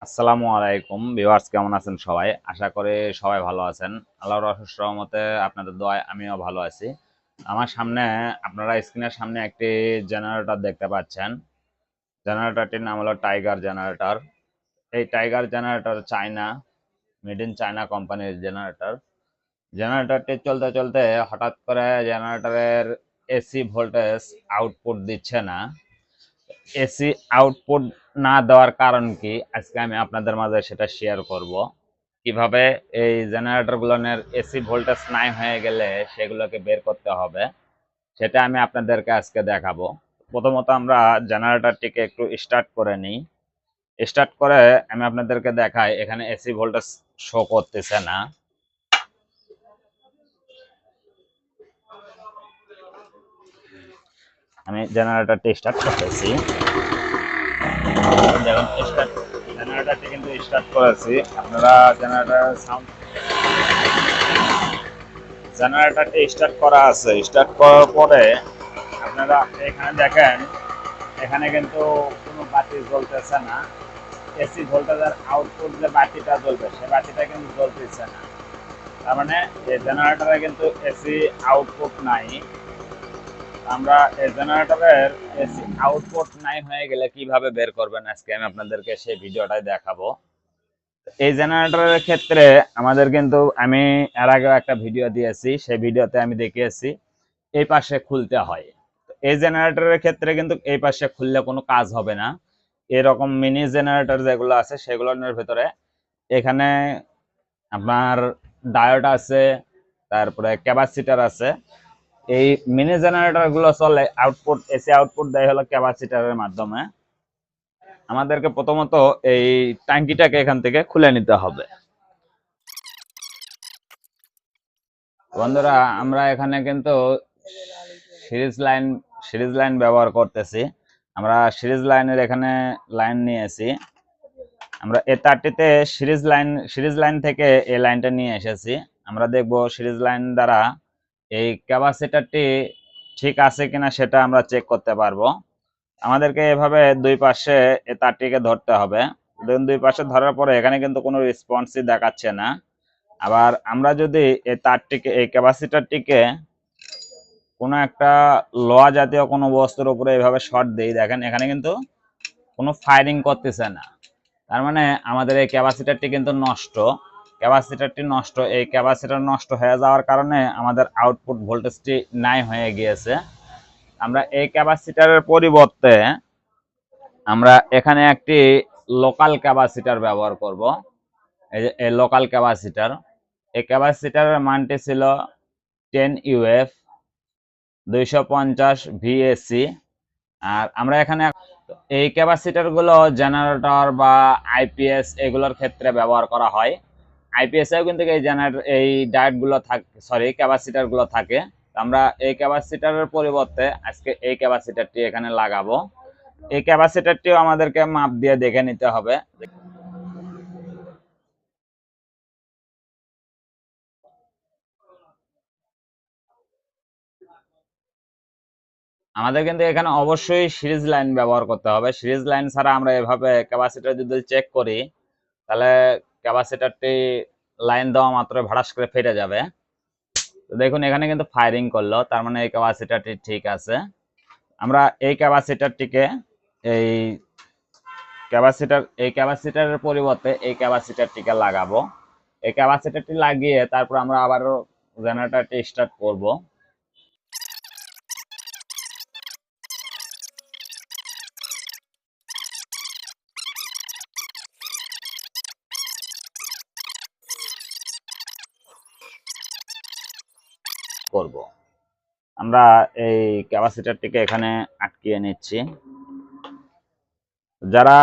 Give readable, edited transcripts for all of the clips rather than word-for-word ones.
আসসালামু আলাইকুম ভিউয়ার্স, কেমন আছেন সবাই? আশা করি সবাই ভালো আছেন। আল্লাহর অশেষ রহমতে আপনাদের দোয়ায় আমিও ভালো আছি। আমার সামনে আপনারা স্ক্রিনের সামনে একটি জেনারেটর দেখতে পাচ্ছেন। জেনারেটরটির নাম হলো টাইগার জেনারেটর। এই tiger generator China, made in China কোম্পানির জেনারেটর। জেনারেটরটি চলতে চলতে হঠাৎ করে জেনারেটরের এসি ভোল্টেজ আউটপুট দিচ্ছে না। এসি আউটপুট না দেওয়ার কারণ কি আজকে আমি আপনাদের মাঝে সেটা শেয়ার করব। কিভাবে এই জেনারেটরগুলোর এসি ভোল্টেজ নাই হয়ে গেলে সেগুলোকে বের করতে হবে সেটা আমি আপনাদেরকে আজকে দেখাবো। প্রথমত আমরা জেনারেটরটিকে একটু স্টার্ট করে নিই। স্টার্ট করে আমি আপনাদেরকে দেখাই এখানে এসি ভোল্টেজ শো করতেছে না। আমি জেনারেটরটি স্টার্ট করতেছি। দেখুন স্টার্ট, জেনারেটরটি কিন্তু স্টার্ট করেছি। আপনারা জেনারেটরটি স্টার্ট করা আছে। স্টার্ট করার পরে আপনারা এখানে দেখেন, এখানে কিন্তু কোনো বাতি জ্বলতেছে না। এসি ভোল্টেজের আউটপুট যে বাতিটা জ্বলবে সে বাতিটা কিন্তু জ্বলতেছে না। তার মানে এই জেনারেটরে কিন্তু এসি আউটপুট নাই। আমরা এই জেনারেটরের এসি আউটপুট নাই হয়ে গেলে কিভাবে বের করবেন আজকে আমি আপনাদেরকে সেই ভিডিওটাই দেখাবো। এই জেনারেটরের ক্ষেত্রে আমাদের কিন্তু আমি এর আগেও একটা ভিডিও দিয়েছি, সেই ভিডিওতে আমি দেখিয়েছি এই পাশে খুলতে হয়। এই জেনারেটরের ক্ষেত্রে কিন্তু এই পাশে খুললে কোনো কাজ হবে না। এরকম মিনি জেনারেটর যেগুলো আছে সেগুলোর ভিতরে এখানে আপনার ডায়োড আছে, তারপরে ক্যাপাসিটার আছে। এই মিনি জেনারেটর গুলো চলে আউটপুট, এসি আউটপুট দেয় হলো ক্যাপাসিটারের মাধ্যমে। আমাদেরকে প্রথমত এই ট্যাঙ্কিটাকে এখান থেকে খুলে নিতে হবে। বন্ধুরা, আমরা এখানে কিন্তু সিরিজ লাইন সিরিজ লাইন ব্যবহার করতেছি। আমরা সিরিজ লাইনের এখানে লাইন নিয়েছি। আমরা এ তারটিতে সিরিজ লাইন থেকে এই লাইনটা নিয়ে এসেছি। আমরা দেখব সিরিজ লাইন দ্বারা এই ক্যাপাসিটরটি ঠিক আছে কিনা সেটা আমরা চেক করতে পারবো। আমাদেরকে এভাবে দুই পাশে এই তারটিকে ধরতে হবে। দুই পাশে ধরার পরে এখানে কিন্তু কোনো রেসপন্সই দেখাচ্ছে না। আবার আমরা যদি এই ক্যাপাসিটরটিকে কোনো একটা লোহা জাতীয় কোনো বস্তুর উপরে এইভাবে শর্ট দেই, দেখেন এখানে কিন্তু কোনো ফায়ারিং করতেছে না। তার মানে আমাদের এই ক্যাপাসিটরটি কিন্তু নষ্ট। এই ক্যাপাসিটর নষ্ট হয়ে যাওয়ার কারণে আমাদের আউটপুট ভোল্টেজটি নাই হয়ে গিয়েছে। আমরা এই ক্যাপাসিটরের পরিবর্তে আমরা এখানে একটি লোকাল ক্যাপাসিটর ব্যবহার করব। এই যে এই লোকাল ক্যাপাসিটর, এই ক্যাপাসিটরের মানটি ছিল 10 ইউএফ 250 ভিএসসি। আর আমরা এখানে এই ক্যাপাসিটর গুলো জেনারেটর বা আইপিএস এগুলোর ক্ষেত্রে ব্যবহার করা হয়। আইপিএস এও কিন্তু এই জেনারেটর এই ডায়োড গুলো থাকে, সরি ক্যাপাসিটর গুলো থাকে। আমরা এই ক্যাপাসিটরের পরিবর্তে আজকে এই ক্যাপাসিটরটি এখানে লাগাবো। এই ক্যাপাসিটরটিও আমাদেরকে মাপ দিয়ে দেখে নিতে হবে। আমাদের কিন্তু এখানে অবশ্যই সিরিজ লাইন ব্যবহার করতে হবে। সিরিজ লাইন ছাড়া আমরা এভাবে ক্যাপাসিটর যদি চেক করি তাহলে ক্যাপাসিটরটি লাইন দেওয়া মাত্র ভাড়াস করে ফেটে যাবে। তো দেখুন এখানে কিন্তু ফায়ারিং করলো, তার মানে এই ক্যাপাসিটরটি ঠিক আছে। আমরা এই ক্যাপাসিটরটিকে এই এই ক্যাপাসিটরের পরিবর্তে এই ক্যাপাসিটরটিকে লাগাবো। এই ক্যাপাসিটরটি লাগিয়ে তারপর আমরা আবারও জেনারেটরটি স্টার্ট করব। আমরা এই ক্যাপাসিটরটিকে এখানে আটকিয়ে নিচ্ছি। যারা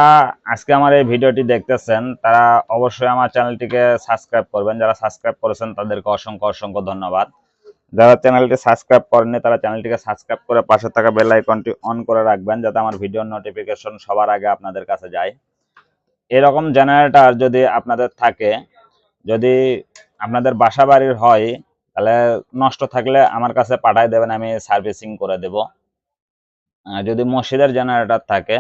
আজকে আমার এই ভিডিওটি দেখতেছেন তারা অবশ্যই আমার চ্যানেলটিকে সাবস্ক্রাইব করবেন। যারা সাবস্ক্রাইব করেছেন তাদেরকে অসংখ্য অসংখ্য ধন্যবাদ। যারা চ্যানেলটি সাবস্ক্রাইব করেননি তারা চ্যানেলটিকে সাবস্ক্রাইব করে পাশে থাকা বেল আইকনটি অন করে রাখবেন যাতে আমার ভিডিওর নোটিফিকেশন সবার আগে আপনাদের কাছে যায়। এরকম জেনারেটর যদি আপনাদের থাকে, যদি আপনাদের বাসা বাড়ির হয়, তাহলে নষ্ট থাকলে আমার কাছে পাঠায় দেবেন, আমি সার্ভিসিং করে দেব। যদি মসজিদের জেনারেটর থাকে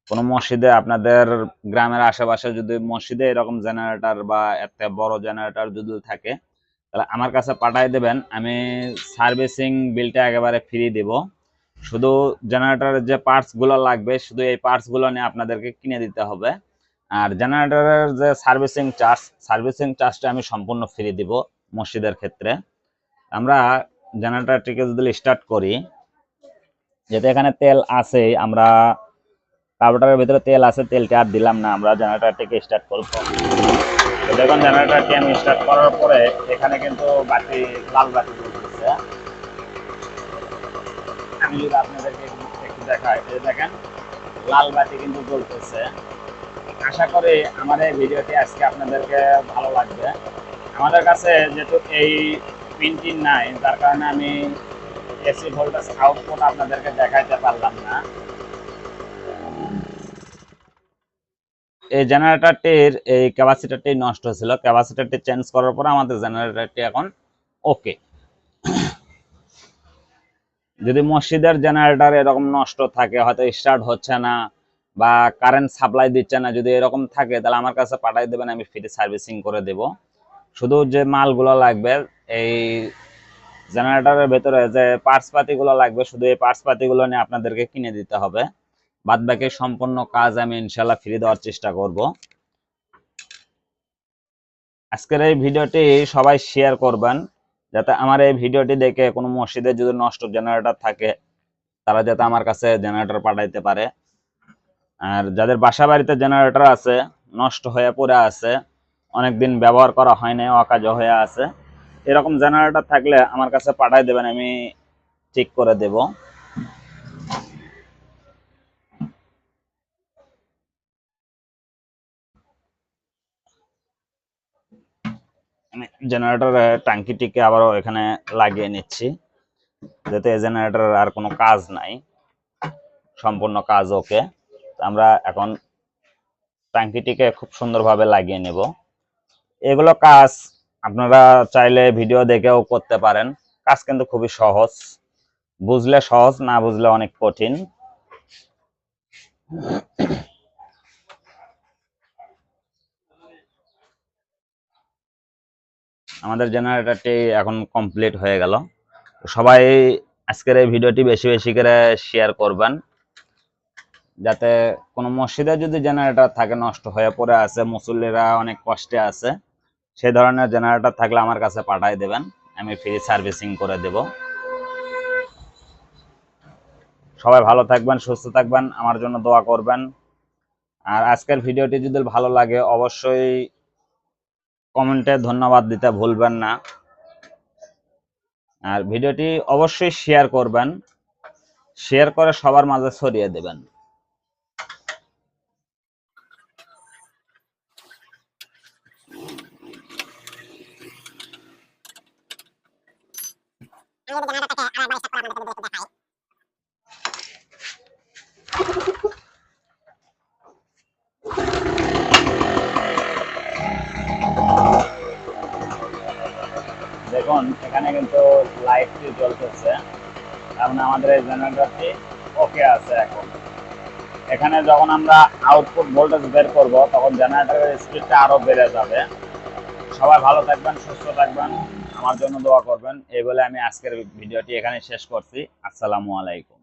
কোনো মসজিদে আপনাদের গ্রামের আশেপাশে যদি মসজিদে এরকম জেনারেটর বা একটা বড় জেনারেটর যদি থাকে, তাহলে আমার কাছে পাঠিয়ে দেবেন। আমি সার্ভিসিং বিলটা একেবারে ফ্রি দিব। শুধু জেনারেটরের যে পার্টসগুলো লাগবে, শুধু এই পার্টসগুলো নিয়ে আপনাদেরকে কিনে দিতে হবে। আর জেনারেটরের যে সার্ভিসিং চার্জটা আমি সম্পূর্ণ ফ্রি দিব মসজিদের ক্ষেত্রে। আমরা জেনারেটরটিকে যদি স্টার্ট করি, যেহেতু এখানে তেল আছে, আমরা কার্বোরেটরের ভিতরে তেল আছে, তেলটা আর দিলাম না, আমরা জেনারেটরটিকে স্টার্ট করব। তো দেখুন জেনারেটরটি আমি স্টার্ট করার পরে এখানে কিন্তু বাতি, লাল বাতি জ্বলতেছে। আমি যদি আপনাদেরকে একটু দেখাই, এই দেখেন লাল বাতি কিন্তু জ্বলতেছে। আশা করি আমার এই ভিডিওটি আজকে আপনাদেরকে ভালো লাগবে। আমাদের কাছে যেহেতু এই পিনটি নাই, যার কারণে আমি এসি ভোল্টেজ আউটপুট আপনাদেরকে দেখাইতে পারলাম না। এই জেনারেটরটির এই ক্যাপাসিটরটি নষ্ট ছিল, ক্যাপাসিটরটি চেঞ্জ করার পর আমাদের জেনারেটরটি এখন ওকে। যদি মসজিদের জেনারেটর এরকম নষ্ট থাকে, হয়তো স্টার্ট হচ্ছে না বা কারেন্ট সাপ্লাই দিচ্ছে না, যদি এরকম থাকে তাহলে আমার কাছে পাঠিয়ে দেবেন, আমি ফ্রি সার্ভিসিং করে দেব। শুধু যে মালগুলো লাগবে, এই জেনারেটরের ভেতরে যে পার্টস পাতিগুলো লাগবে, শুধু এই পার্টস পাতিগুলো নিয়ে আপনাদেরকে কিনে দিতে হবে। বাদ বাকি সম্পূর্ণ কাজ আমি ইনশাল্লাহ ফ্রি দেওয়ার চেষ্টা করব। আজকের এই ভিডিওটি সবাই শেয়ার করবেন, যাতে আমার এই ভিডিওটি দেখে কোনো মসজিদে যদি নষ্ট জেনারেটর থাকে, তারা যাতে আমার কাছে জেনারেটর পাঠাইতে পারে। আর যাদের বাসা বাড়িতে জেনারেটর আছে, নষ্ট হয়ে পড়ে আছে, অনেকদিন ব্যবহার করা হয় না, অকাজ হয়ে আছে, এরকম জেনারেটর থাকলে আমার কাছে পাঠাই দেবেন, আমি ঠিক করে দেব। আমি জেনারেটরের ট্যাঙ্কিটিকে আবারও এখানে লাগিয়ে নিচ্ছি, যাতে এই জেনারেটরের আর কোনো কাজ নাই, সম্পূর্ণ কাজ ওকে। আমরা এখন ট্যাঙ্কিটিকে খুব সুন্দরভাবে লাগিয়ে নেব। এগুলো কাজ আপনারা চাইলে ভিডিও দেখেও করতে পারেন। কাজ কিন্তু খুবই সহজ, বুঝলে সহজ, না বুঝলে অনেক কঠিন। আমাদের জেনারেটরটি এখন কমপ্লিট হয়ে গেল। সবাই আজকের এই ভিডিওটি বেশি বেশি করে শেয়ার করবেন, যাতে কোনো মসজিদে যদি জেনারেটর থাকে নষ্ট হয়ে পড়ে আছে, মুসল্লিরা অনেক কষ্টে আছে, সেই ধরনের জেনারেটর থাকলে আমার কাছে পাঠিয়ে দেবেন, আমি ফ্রি সার্ভিসিং করে দেব। সবাই ভালো থাকবেন, সুস্থ থাকবেন, আমার জন্য দোয়া করবেন। আর আজকের ভিডিওটি যদি ভালো লাগে অবশ্যই কমেন্টে ধন্যবাদ দিতে ভুলবেন না। আর ভিডিওটি অবশ্যই শেয়ার করবেন, শেয়ার করে সবার মাঝে ছড়িয়ে দেবেন। দেখুন এখানে কিন্তু লাইটটি জ্বলতেছে, কারণ আমাদের এই জেনারেটরটি ওকে আছে। এখন এখানে যখন আমরা আউটপুট ভোল্টেজ বের করব, তখন জেনারেটরের স্পিডটা আরো বেড়ে যাবে। সবাই ভালো থাকবেন, সুস্থ থাকবেন, আমার জন্য দোয়া করবেন। এই বলে আমি আজকের ভিডিওটি এখানে শেষ করছি। আসসালামু আলাইকুম।